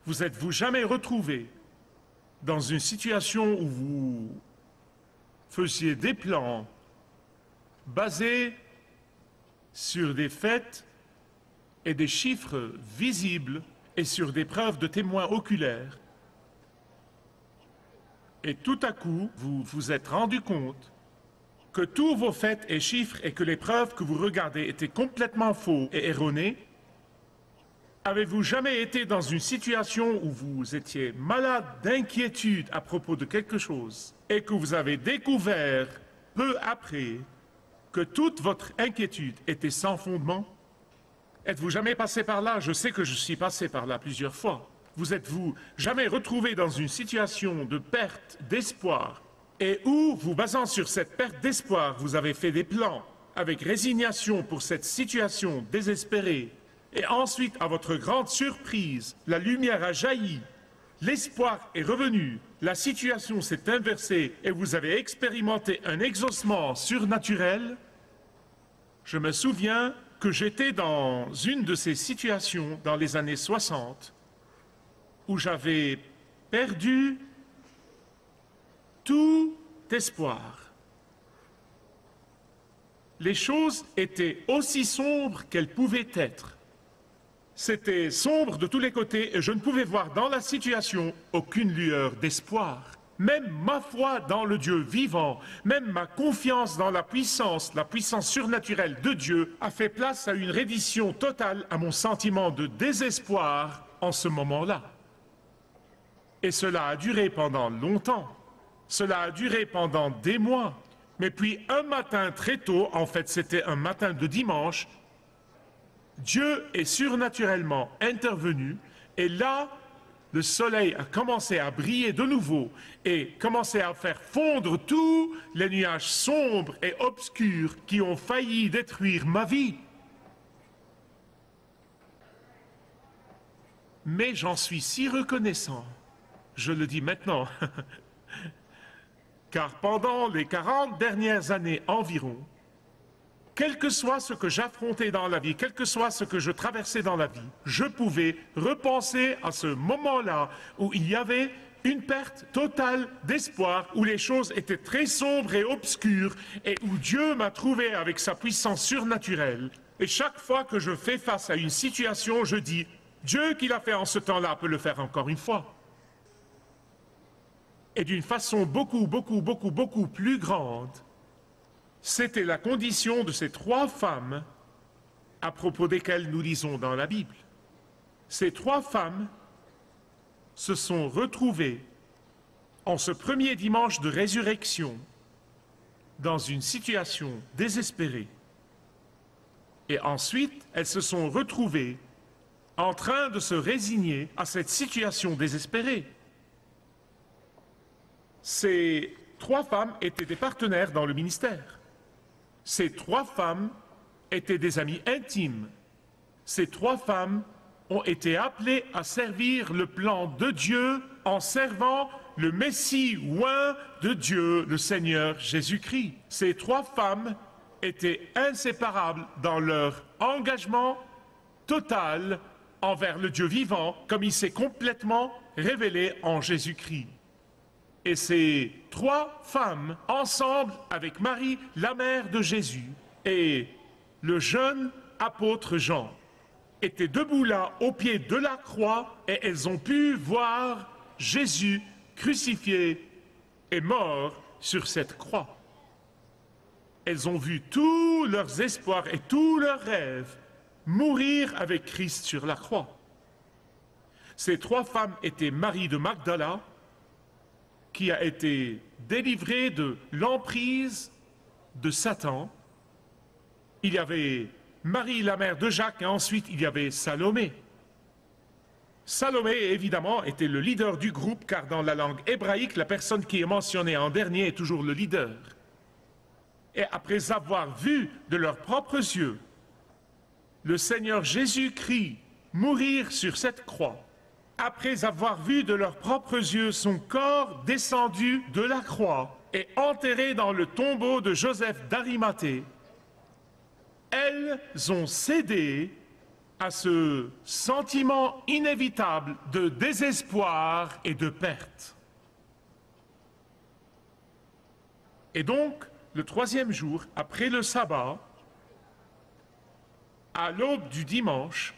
Vous êtes-vous jamais retrouvé dans une situation où vous faisiez des plans basés sur des faits et des chiffres visibles et sur des preuves de témoins oculaires, et tout à coup, vous vous êtes rendu compte que tous vos faits et chiffres et que les preuves que vous regardez étaient complètement faux et erronés? Avez-vous jamais été dans une situation où vous étiez malade d'inquiétude à propos de quelque chose et que vous avez découvert peu après que toute votre inquiétude était sans fondement? Êtes-vous jamais passé par là? Je sais que je suis passé par là plusieurs fois. Vous êtes-vous jamais retrouvé dans une situation de perte d'espoir et où, vous basant sur cette perte d'espoir, vous avez fait des plans avec résignation pour cette situation désespérée et ensuite, à votre grande surprise, la lumière a jailli, l'espoir est revenu, la situation s'est inversée et vous avez expérimenté un exaucement surnaturel? Je me souviens que j'étais dans une de ces situations dans les années 60 où j'avais perdu tout espoir. Les choses étaient aussi sombres qu'elles pouvaient être. C'était sombre de tous les côtés et je ne pouvais voir dans la situation aucune lueur d'espoir. Même ma foi dans le Dieu vivant, même ma confiance dans la puissance surnaturelle de Dieu a fait place à une reddition totale à mon sentiment de désespoir en ce moment-là. Et cela a duré pendant longtemps. Cela a duré pendant des mois. Mais puis un matin très tôt, en fait c'était un matin de dimanche, Dieu est surnaturellement intervenu et là, le soleil a commencé à briller de nouveau et commencé à faire fondre tous les nuages sombres et obscurs qui ont failli détruire ma vie. Mais j'en suis si reconnaissant, je le dis maintenant, car pendant les 40 dernières années environ, quel que soit ce que j'affrontais dans la vie, quel que soit ce que je traversais dans la vie, je pouvais repenser à ce moment-là où il y avait une perte totale d'espoir, où les choses étaient très sombres et obscures, et où Dieu m'a trouvé avec sa puissance surnaturelle. Et chaque fois que je fais face à une situation, je dis, Dieu qui l'a fait en ce temps-là peut le faire encore une fois. Et d'une façon beaucoup plus grande, c'était la condition de ces 3 femmes à propos desquelles nous lisons dans la Bible. Ces 3 femmes se sont retrouvées en ce premier dimanche de résurrection dans une situation désespérée. Et ensuite, elles se sont retrouvées en train de se résigner à cette situation désespérée. Ces 3 femmes étaient des partenaires dans le ministère. Ces 3 femmes étaient des amies intimes. Ces 3 femmes ont été appelées à servir le plan de Dieu en servant le Messie oint de Dieu, le Seigneur Jésus-Christ. Ces 3 femmes étaient inséparables dans leur engagement total envers le Dieu vivant, comme il s'est complètement révélé en Jésus-Christ. Et ces 3 femmes, ensemble avec Marie, la mère de Jésus, et le jeune apôtre Jean, étaient debout là, au pied de la croix, et elles ont pu voir Jésus crucifié et mort sur cette croix. Elles ont vu tous leurs espoirs et tous leurs rêves mourir avec Christ sur la croix. Ces 3 femmes étaient Marie de Magdala, qui a été délivrée de l'emprise de Satan. Il y avait Marie, la mère de Jacques, et ensuite il y avait Salomé. Salomé, évidemment, était le leader du groupe, car dans la langue hébraïque, la personne qui est mentionnée en dernier est toujours le leader. Et après avoir vu de leurs propres yeux le Seigneur Jésus-Christ mourir sur cette croix, après avoir vu de leurs propres yeux son corps descendu de la croix et enterré dans le tombeau de Joseph d'Arimathée, elles ont cédé à ce sentiment inévitable de désespoir et de perte. Et donc, le troisième jour, après le sabbat, à l'aube du dimanche,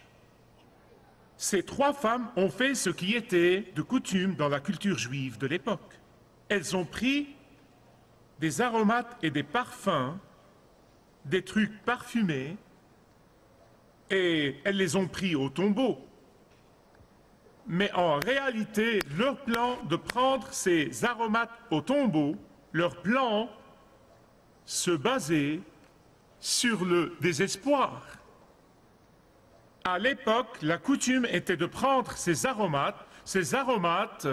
ces trois femmes ont fait ce qui était de coutume dans la culture juive de l'époque. Elles ont pris des aromates et des parfums, des trucs parfumés, et elles les ont pris au tombeau. Mais en réalité, leur plan de prendre ces aromates au tombeau, leur plan se basait sur le désespoir. À l'époque, la coutume était de prendre ces aromates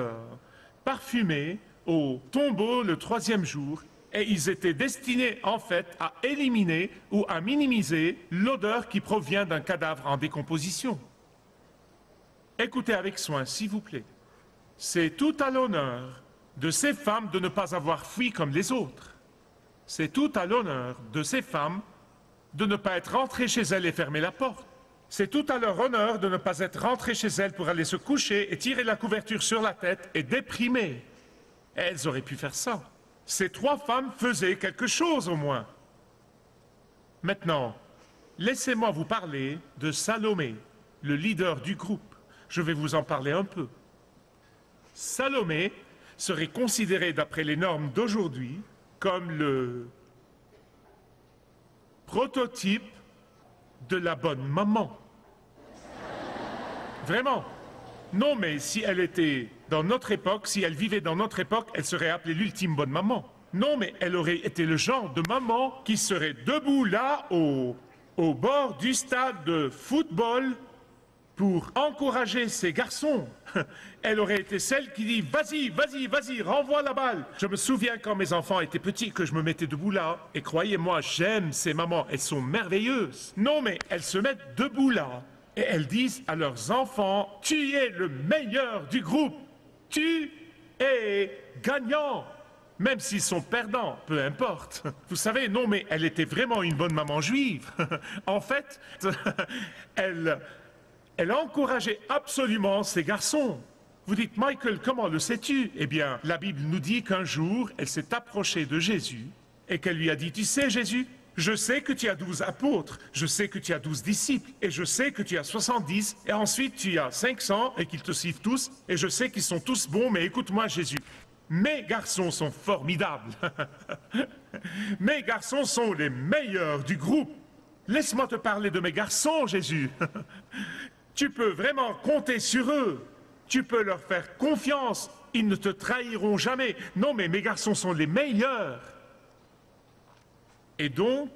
parfumés au tombeau le troisième jour, et ils étaient destinés en fait à éliminer ou à minimiser l'odeur qui provient d'un cadavre en décomposition. Écoutez avec soin, s'il vous plaît. C'est tout à l'honneur de ces femmes de ne pas avoir fui comme les autres. C'est tout à l'honneur de ces femmes de ne pas être rentrées chez elles et fermer la porte. C'est tout à leur honneur de ne pas être rentrées chez elles pour aller se coucher et tirer la couverture sur la tête et déprimer. Elles auraient pu faire ça. Ces trois femmes faisaient quelque chose au moins. Maintenant, laissez-moi vous parler de Salomé, le leader du groupe. Je vais vous en parler un peu. Salomé serait considéré d'après les normes d'aujourd'hui comme le prototype de la bonne maman. Vraiment. Non, mais si elle était dans notre époque, si elle vivait dans notre époque, elle serait appelée l'ultime bonne maman. Non, mais elle aurait été le genre de maman qui serait debout là, au bord du stade de football, pour encourager ses garçons. Elle aurait été celle qui dit « Vas-y, vas-y, vas-y, renvoie la balle !» Je me souviens quand mes enfants étaient petits que je me mettais debout là. Et croyez-moi, j'aime ces mamans, elles sont merveilleuses. Non, mais elles se mettent debout là. Et elles disent à leurs enfants « Tu es le meilleur du groupe. Tu es gagnant. » Même s'ils sont perdants, peu importe. Vous savez, non, mais elle était vraiment une bonne maman juive. En fait, elle encourageait absolument ses garçons. Vous dites, Michael, comment le sais-tu? Eh bien, la Bible nous dit qu'un jour, elle s'est approchée de Jésus et qu'elle lui a dit, tu sais, Jésus, je sais que tu as 12 apôtres, je sais que tu as 12 disciples, et je sais que tu as 70, et ensuite tu as 500, et qu'ils te suivent tous, et je sais qu'ils sont tous bons, mais écoute-moi, Jésus, mes garçons sont formidables. Mes garçons sont les meilleurs du groupe. Laisse-moi te parler de mes garçons, Jésus. Tu peux vraiment compter sur eux. Tu peux leur faire confiance. Ils ne te trahiront jamais. Non, mais mes garçons sont les meilleurs. Et donc,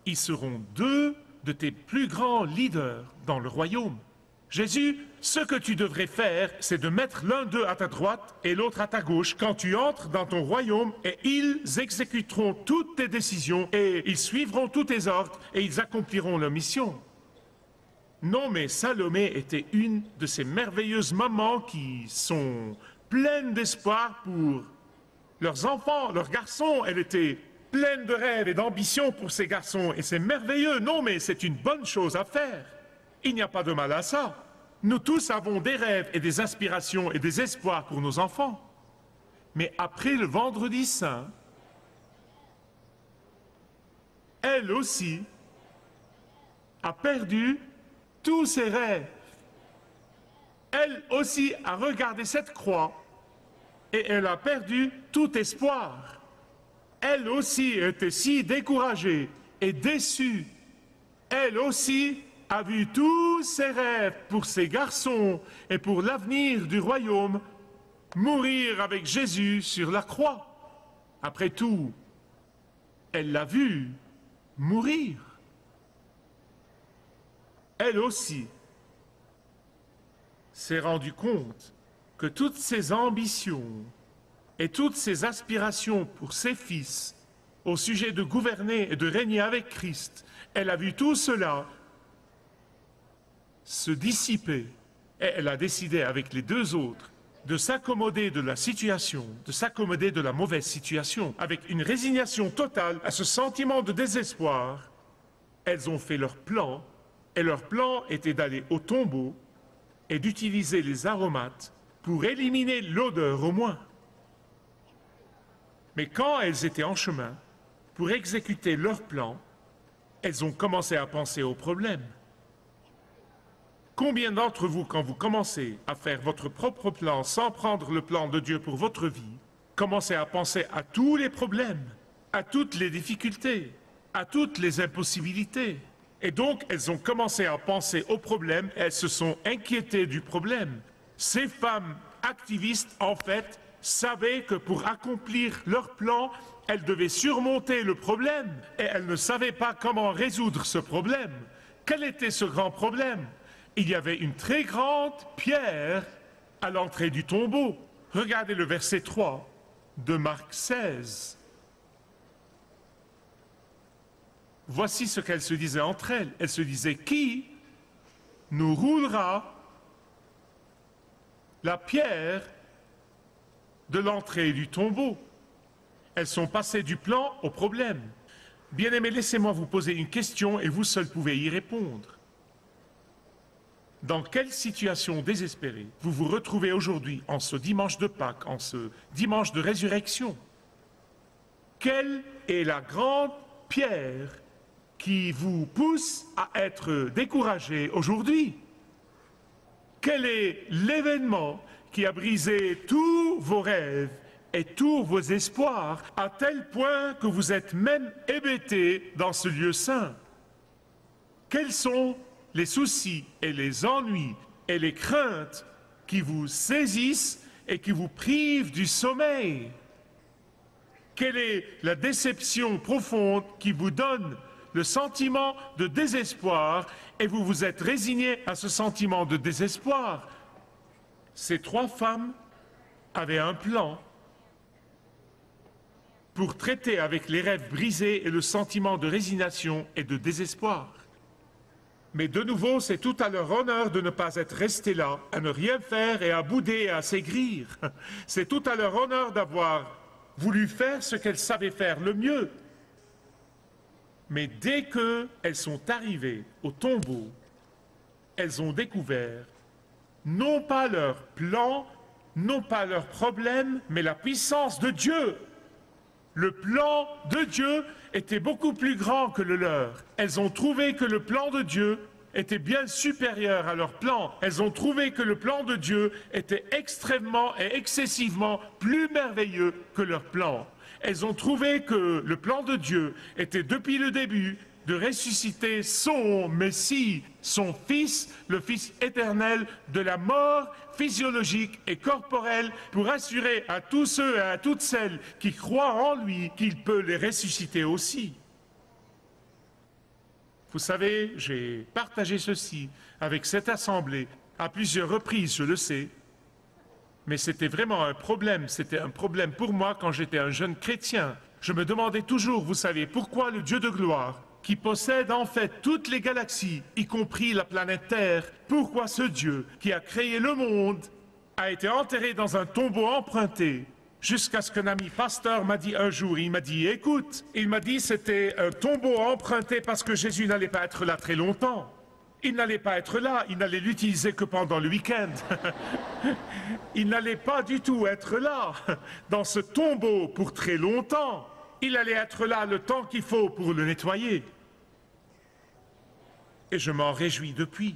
ils seront deux de tes plus grands leaders dans le royaume. Jésus, ce que tu devrais faire, c'est de mettre l'un d'eux à ta droite et l'autre à ta gauche quand tu entres dans ton royaume, et ils exécuteront toutes tes décisions et ils suivront tous tes ordres et ils accompliront leur mission. Non, mais Salomé était une de ces merveilleuses mamans qui sont pleines d'espoir pour leurs enfants, leurs garçons. Elle était pleine de rêves et d'ambition pour ses garçons, et c'est merveilleux. Non, mais c'est une bonne chose à faire. Il n'y a pas de mal à ça. Nous tous avons des rêves et des aspirations et des espoirs pour nos enfants. Mais après le vendredi saint, elle aussi a perdu tous ses rêves. Elle aussi a regardé cette croix et elle a perdu tout espoir. Elle aussi était si découragée et déçue. Elle aussi a vu tous ses rêves pour ses garçons et pour l'avenir du royaume mourir avec Jésus sur la croix. Après tout, elle l'a vu mourir. Elle aussi s'est rendue compte que toutes ses ambitions et toutes ses aspirations pour ses fils au sujet de gouverner et de régner avec Christ, elle a vu tout cela se dissiper, et elle a décidé avec les deux autres de s'accommoder de la situation, de s'accommoder de la mauvaise situation, avec une résignation totale à ce sentiment de désespoir. Elles ont fait leur plan Et leur plan était d'aller au tombeau et d'utiliser les aromates pour éliminer l'odeur au moins. Mais quand elles étaient en chemin pour exécuter leur plan, elles ont commencé à penser au problème. Combien d'entre vous, quand vous commencez à faire votre propre plan sans prendre le plan de Dieu pour votre vie, commencez à penser à tous les problèmes, à toutes les difficultés, à toutes les impossibilités? Et donc, elles ont commencé à penser au problème, elles se sont inquiétées du problème. Ces femmes activistes, en fait, savaient que pour accomplir leur plan, elles devaient surmonter le problème et elles ne savaient pas comment résoudre ce problème. Quel était ce grand problème? Il y avait une très grande pierre à l'entrée du tombeau. Regardez le verset 3 de Marc 16. Voici ce qu'elles se disaient entre elles. Elles se disaient: qui nous roulera la pierre de l'entrée du tombeau? Elles sont passées du plan au problème. Bien-aimés, laissez-moi vous poser une question et vous seuls pouvez y répondre. Dans quelle situation désespérée vous vous retrouvez aujourd'hui, en ce dimanche de Pâques, en ce dimanche de résurrection? Quelle est la grande pierre qui vous pousse à être découragé aujourd'hui? Quel est l'événement qui a brisé tous vos rêves et tous vos espoirs à tel point que vous êtes même hébété dans ce lieu saint? Quels sont les soucis et les ennuis et les craintes qui vous saisissent et qui vous privent du sommeil? Quelle est la déception profonde qui vous donne le sentiment de désespoir et vous vous êtes résigné à ce sentiment de désespoir? Ces trois femmes avaient un plan pour traiter avec les rêves brisés et le sentiment de résignation et de désespoir. Mais de nouveau, c'est tout à leur honneur de ne pas être restés là, à ne rien faire et à bouder et à s'aigrir. C'est tout à leur honneur d'avoir voulu faire ce qu'elles savaient faire le mieux. Mais dès qu'elles sont arrivées au tombeau, elles ont découvert non pas leur plan, non pas leur problème, mais la puissance de Dieu. Le plan de Dieu était beaucoup plus grand que le leur. Elles ont trouvé que le plan de Dieu était bien supérieur à leur plan. Elles ont trouvé que le plan de Dieu était extrêmement et excessivement plus merveilleux que leur plan. Elles ont trouvé que le plan de Dieu était depuis le début de ressusciter son Messie, son Fils, le Fils éternel de la mort physiologique et corporelle, pour assurer à tous ceux et à toutes celles qui croient en lui qu'il peut les ressusciter aussi. Vous savez, j'ai partagé ceci avec cette assemblée à plusieurs reprises, je le sais, mais c'était vraiment un problème. C'était un problème pour moi quand j'étais un jeune chrétien. Je me demandais toujours, vous savez, pourquoi le Dieu de gloire, qui possède en fait toutes les galaxies, y compris la planète Terre, pourquoi ce Dieu qui a créé le monde a été enterré dans un tombeau emprunté, jusqu'à ce qu'un ami pasteur m'a dit un jour, il m'a dit, écoute, il m'a dit c'était un tombeau emprunté parce que Jésus n'allait pas être là très longtemps. Il n'allait pas être là, il n'allait l'utiliser que pendant le week-end. Il n'allait pas du tout être là, dans ce tombeau pour très longtemps. Il allait être là le temps qu'il faut pour le nettoyer. Et je m'en réjouis depuis.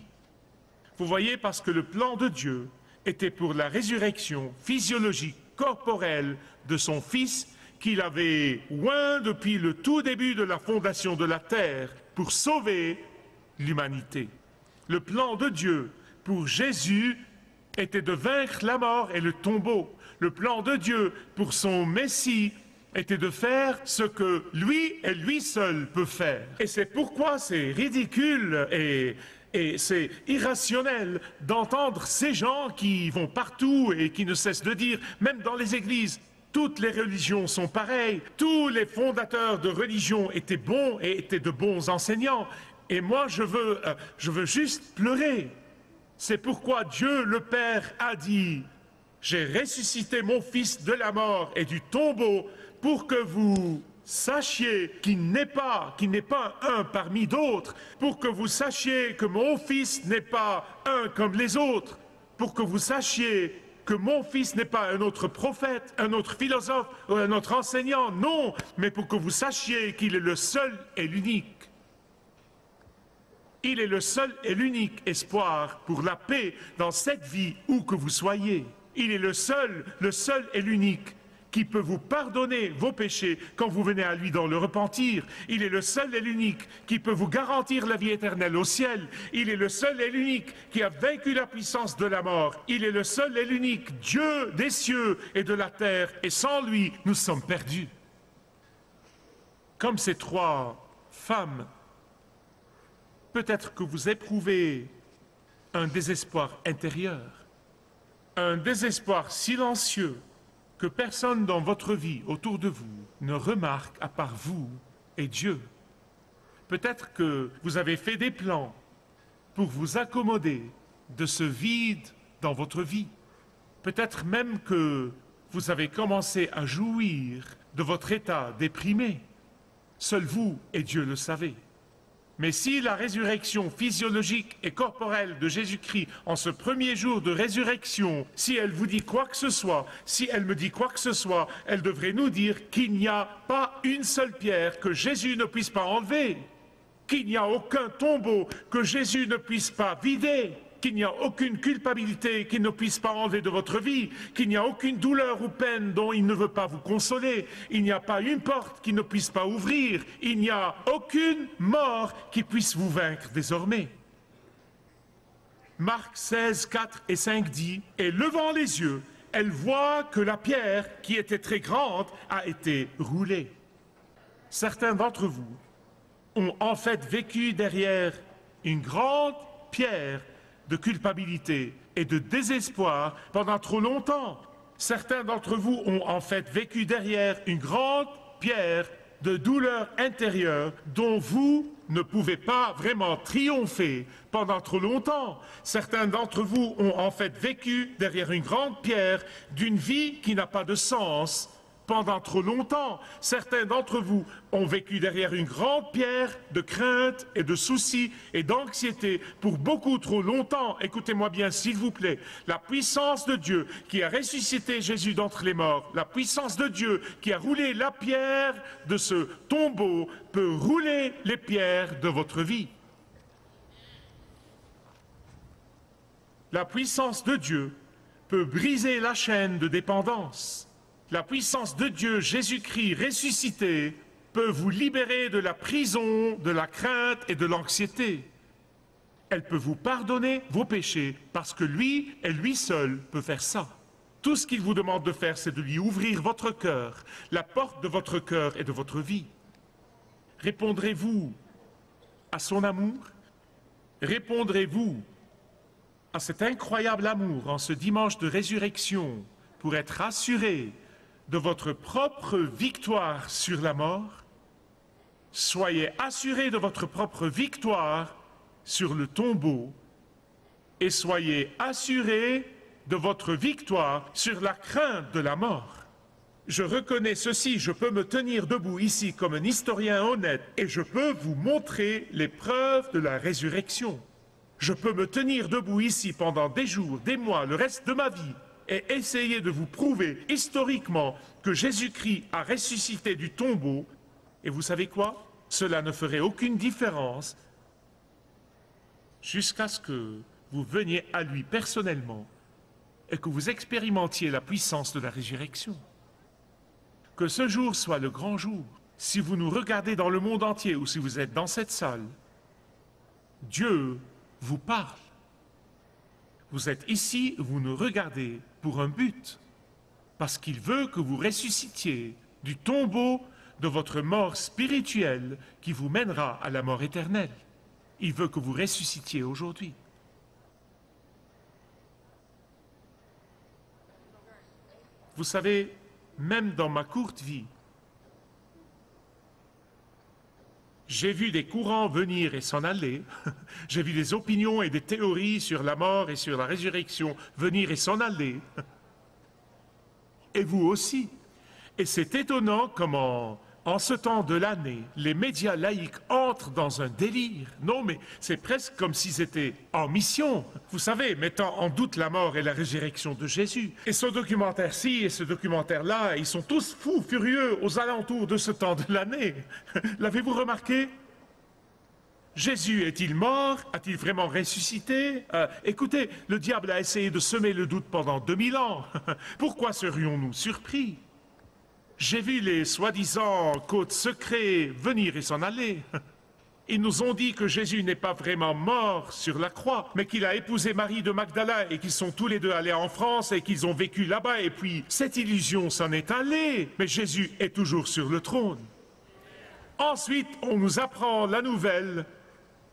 Vous voyez, parce que le plan de Dieu était pour la résurrection physiologique, corporelle de son Fils, qu'il avait oint depuis le tout début de la fondation de la terre pour sauver l'humanité. Le plan de Dieu pour Jésus était de vaincre la mort et le tombeau. Le plan de Dieu pour son Messie était de faire ce que lui et lui seul peut faire. Et c'est pourquoi c'est ridicule et c'est irrationnel d'entendre ces gens qui vont partout et qui ne cessent de dire, même dans les églises, toutes les religions sont pareilles, tous les fondateurs de religions étaient bons et étaient de bons enseignants. Et moi, je veux juste pleurer. C'est pourquoi Dieu le Père a dit, j'ai ressuscité mon Fils de la mort et du tombeau pour que vous sachiez qu'il n'est pas un parmi d'autres, pour que vous sachiez que mon Fils n'est pas un comme les autres, pour que vous sachiez que mon Fils n'est pas un autre prophète, un autre philosophe ou un autre enseignant, non, mais pour que vous sachiez qu'il est le seul et l'unique. Il est le seul et l'unique espoir pour la paix dans cette vie où que vous soyez. Il est le seul et l'unique qui peut vous pardonner vos péchés quand vous venez à lui dans le repentir. Il est le seul et l'unique qui peut vous garantir la vie éternelle au ciel. Il est le seul et l'unique qui a vaincu la puissance de la mort. Il est le seul et l'unique Dieu des cieux et de la terre. Et sans lui, nous sommes perdus. Comme ces trois femmes, peut-être que vous éprouvez un désespoir intérieur, un désespoir silencieux, que personne dans votre vie autour de vous ne remarque à part vous et Dieu. Peut-être que vous avez fait des plans pour vous accommoder de ce vide dans votre vie. Peut-être même que vous avez commencé à jouir de votre état déprimé. Seul vous et Dieu le savez. Mais si la résurrection physiologique et corporelle de Jésus-Christ en ce premier jour de résurrection, si elle vous dit quoi que ce soit, si elle me dit quoi que ce soit, elle devrait nous dire qu'il n'y a pas une seule pierre que Jésus ne puisse pas enlever, qu'il n'y a aucun tombeau que Jésus ne puisse pas vider, qu'il n'y a aucune culpabilité qu'il ne puisse pas enlever de votre vie, qu'il n'y a aucune douleur ou peine dont il ne veut pas vous consoler, il n'y a pas une porte qu'il ne puisse pas ouvrir, il n'y a aucune mort qui puisse vous vaincre désormais. Marc 16, 4 et 5 dit « Et levant les yeux, elle voit que la pierre, qui était très grande, a été roulée. » Certains d'entre vous ont en fait vécu derrière une grande pierre de culpabilité et de désespoir pendant trop longtemps. Certains d'entre vous ont en fait vécu derrière une grande pierre de douleur intérieure dont vous ne pouvez pas vraiment triompher pendant trop longtemps. Certains d'entre vous ont en fait vécu derrière une grande pierre d'une vie qui n'a pas de sens pendant trop longtemps. Certains d'entre vous ont vécu derrière une grande pierre de crainte et de soucis et d'anxiété pour beaucoup trop longtemps. Écoutez-moi bien, s'il vous plaît. La puissance de Dieu qui a ressuscité Jésus d'entre les morts, la puissance de Dieu qui a roulé la pierre de ce tombeau peut rouler les pierres de votre vie. La puissance de Dieu peut briser la chaîne de dépendance. La puissance de Dieu, Jésus-Christ ressuscité, peut vous libérer de la prison, de la crainte et de l'anxiété. Elle peut vous pardonner vos péchés parce que lui et lui seul peut faire ça. Tout ce qu'il vous demande de faire, c'est de lui ouvrir votre cœur, la porte de votre cœur et de votre vie. Répondrez-vous à son amour? Répondrez-vous à cet incroyable amour en ce dimanche de résurrection pour être assuré de votre propre victoire sur la mort? Soyez assurés de votre propre victoire sur le tombeau et soyez assurés de votre victoire sur la crainte de la mort. Je reconnais ceci, je peux me tenir debout ici comme un historien honnête et je peux vous montrer les preuves de la résurrection. Je peux me tenir debout ici pendant des jours, des mois, le reste de ma vie et essayer de vous prouver historiquement que Jésus-Christ a ressuscité du tombeau. Et vous savez quoi? Cela ne ferait aucune différence jusqu'à ce que vous veniez à lui personnellement et que vous expérimentiez la puissance de la résurrection. Que ce jour soit le grand jour. Si vous nous regardez dans le monde entier ou si vous êtes dans cette salle, Dieu vous parle. Vous êtes ici, vous nous regardez pour un but, parce qu'il veut que vous ressuscitiez du tombeau de votre mort spirituelle qui vous mènera à la mort éternelle. Il veut que vous ressuscitiez aujourd'hui. Vous savez, même dans ma courte vie, j'ai vu des courants venir et s'en aller. J'ai vu des opinions et des théories sur la mort et sur la résurrection venir et s'en aller. Et vous aussi. Et c'est étonnant comment, En ce temps de l'année, les médias laïcs entrent dans un délire. Non, mais c'est presque comme s'ils étaient en mission. Vous savez, mettant en doute la mort et la résurrection de Jésus. Et ce documentaire-ci et ce documentaire-là, ils sont tous fous, furieux aux alentours de ce temps de l'année. L'avez-vous remarqué? Jésus est-il mort? A-t-il vraiment ressuscité? Écoutez, le diable a essayé de semer le doute pendant 2000 ans. Pourquoi serions-nous surpris? J'ai vu les soi-disant codes secrets venir et s'en aller. Ils nous ont dit que Jésus n'est pas vraiment mort sur la croix, mais qu'il a épousé Marie de Magdala et qu'ils sont tous les deux allés en France et qu'ils ont vécu là-bas. Et puis, cette illusion s'en est allée. Mais Jésus est toujours sur le trône. Ensuite, on nous apprend la nouvelle.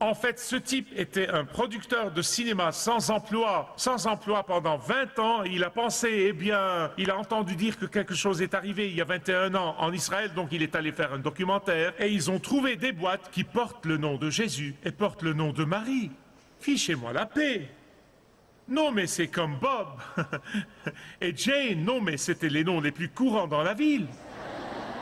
En fait, ce type était un producteur de cinéma sans emploi pendant 20 ans. Il a pensé, eh bien, il a entendu dire que quelque chose est arrivé il y a 21 ans en Israël, donc il est allé faire un documentaire. Et ils ont trouvé des boîtes qui portent le nom de Jésus et portent le nom de Marie. Fichez-moi la paix. Non, mais c'est comme Bob. Et Jane, non, mais c'était les noms les plus courants dans la ville.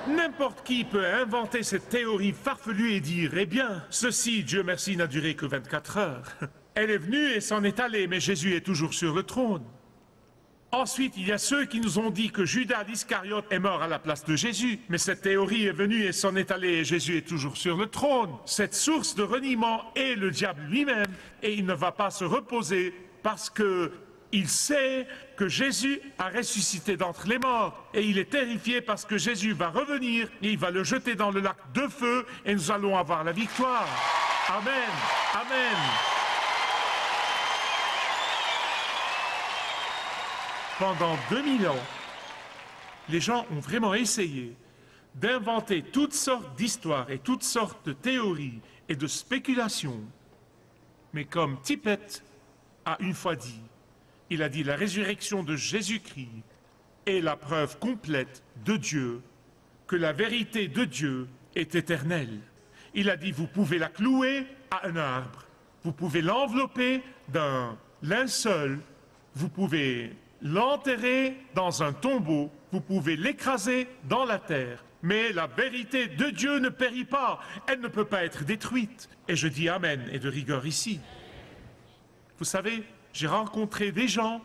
N'importe qui peut inventer cette théorie farfelue et dire « Eh bien, ceci, Dieu merci, n'a duré que 24 heures. » Elle est venue et s'en est allée, mais Jésus est toujours sur le trône. Ensuite, il y a ceux qui nous ont dit que Judas l'Iscariote est mort à la place de Jésus. Mais cette théorie est venue et s'en est allée et Jésus est toujours sur le trône. Cette source de reniement est le diable lui-même et il ne va pas se reposer parce que il sait que Jésus a ressuscité d'entre les morts et il est terrifié parce que Jésus va revenir et il va le jeter dans le lac de feu et nous allons avoir la victoire. Amen. Amen. Pendant 2000 ans, les gens ont vraiment essayé d'inventer toutes sortes d'histoires et toutes sortes de théories et de spéculations. Mais comme Tippett a une fois dit, il a dit la résurrection de Jésus-Christ est la preuve complète de Dieu, que la vérité de Dieu est éternelle. Il a dit, vous pouvez la clouer à un arbre, vous pouvez l'envelopper d'un linceul, vous pouvez l'enterrer dans un tombeau, vous pouvez l'écraser dans la terre. Mais la vérité de Dieu ne périt pas, elle ne peut pas être détruite. Et je dis Amen et de rigueur ici. Vous savez, j'ai rencontré des gens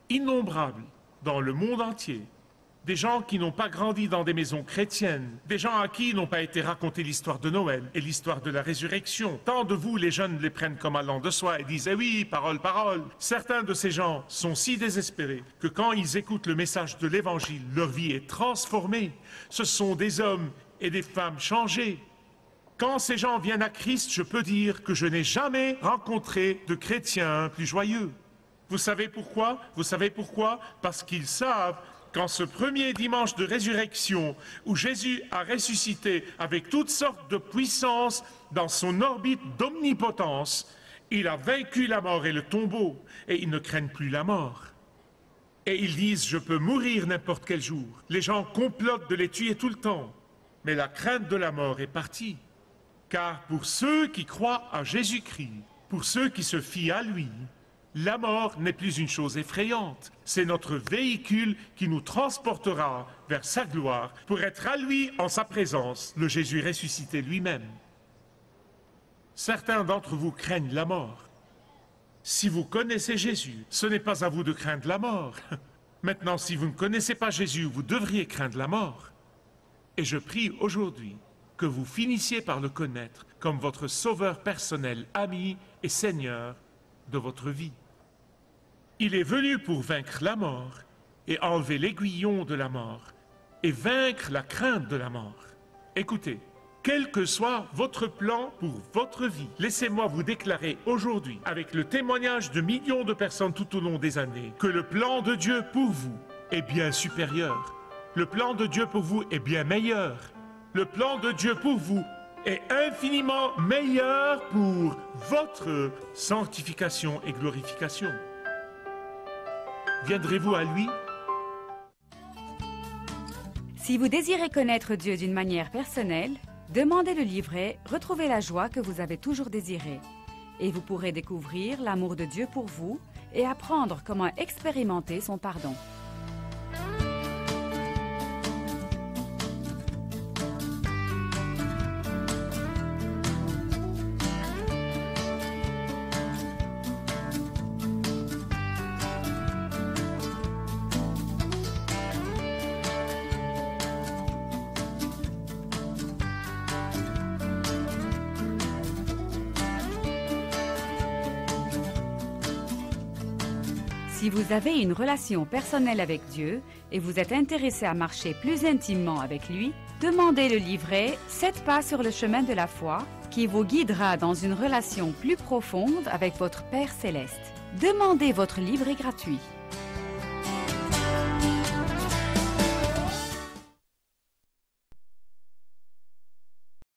innombrables dans le monde entier, des gens qui n'ont pas grandi dans des maisons chrétiennes, des gens à qui n'ont pas été raconté l'histoire de Noël et l'histoire de la résurrection. Tant de vous, les jeunes, les prennent comme allant de soi et disent « Eh oui, parole, parole ». Certains de ces gens sont si désespérés que quand ils écoutent le message de l'Évangile, leur vie est transformée. Ce sont des hommes et des femmes changés. Quand ces gens viennent à Christ, je peux dire que je n'ai jamais rencontré de chrétiens plus joyeux. Vous savez pourquoi? Vous savez pourquoi? Parce qu'ils savent qu'en ce premier dimanche de résurrection, où Jésus a ressuscité avec toutes sortes de puissances dans son orbite d'omnipotence, il a vaincu la mort et le tombeau, et ils ne craignent plus la mort. Et ils disent, je peux mourir n'importe quel jour. Les gens complotent de les tuer tout le temps, mais la crainte de la mort est partie. Car pour ceux qui croient à Jésus-Christ, pour ceux qui se fient à lui, la mort n'est plus une chose effrayante. C'est notre véhicule qui nous transportera vers sa gloire pour être à lui en sa présence, le Jésus ressuscité lui-même. Certains d'entre vous craignent la mort. Si vous connaissez Jésus, ce n'est pas à vous de craindre la mort. Maintenant, si vous ne connaissez pas Jésus, vous devriez craindre la mort. Et je prie aujourd'hui que vous finissiez par le connaître comme votre sauveur personnel, ami et Seigneur de votre vie. Il est venu pour vaincre la mort et enlever l'aiguillon de la mort et vaincre la crainte de la mort. Écoutez, quel que soit votre plan pour votre vie, laissez-moi vous déclarer aujourd'hui, avec le témoignage de millions de personnes tout au long des années, que le plan de Dieu pour vous est bien supérieur. Le plan de Dieu pour vous est bien meilleur. Le plan de Dieu pour vous est infiniment meilleur pour votre sanctification et glorification. Viendrez-vous à lui? Si vous désirez connaître Dieu d'une manière personnelle, demandez le livret « Retrouvez la joie que vous avez toujours désirée » et vous pourrez découvrir l'amour de Dieu pour vous et apprendre comment expérimenter son pardon. Si vous avez une relation personnelle avec Dieu et vous êtes intéressé à marcher plus intimement avec lui, demandez le livret « 7 pas sur le chemin de la foi » qui vous guidera dans une relation plus profonde avec votre Père Céleste. Demandez votre livret gratuit.